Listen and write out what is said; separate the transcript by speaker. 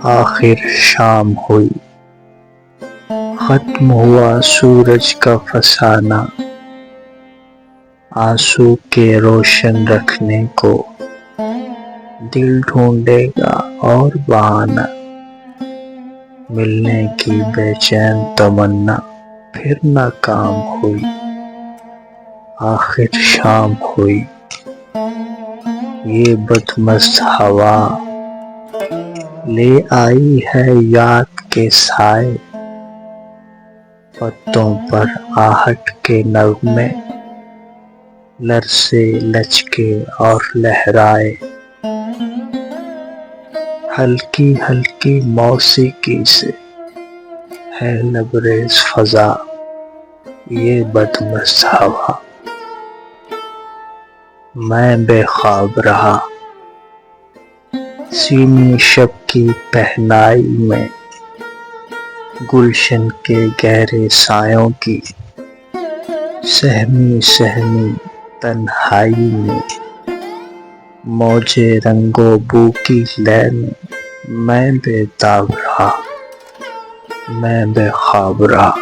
Speaker 1: آخر شام ہوئی، ختم ہوا سورج کا فسانہ، آنسو کے روشن رکھنے کو دل ڈھونڈے گا اور بہانہ، ملنے کی بے چین تمنا پھر ناکام ہوئی، آخر شام ہوئی۔ یہ بدمست ہوا لے آئی ہے یاد کے سائے، پتوں پر آہٹ کے نغمے لرزے لچکے اور لہرائے، ہلکی ہلکی موسیقی سے ہے لبریز فضا، یہ بدمست ہوا۔ میں بے خواب رہا سیمیں شب کی پہنائی میں، گلشن کے گہرے سایوں کی سہمی سہمی تنہائی میں، موجے رنگ و بو کی لے میں بے تاب رہا، میں بے خواب رہا۔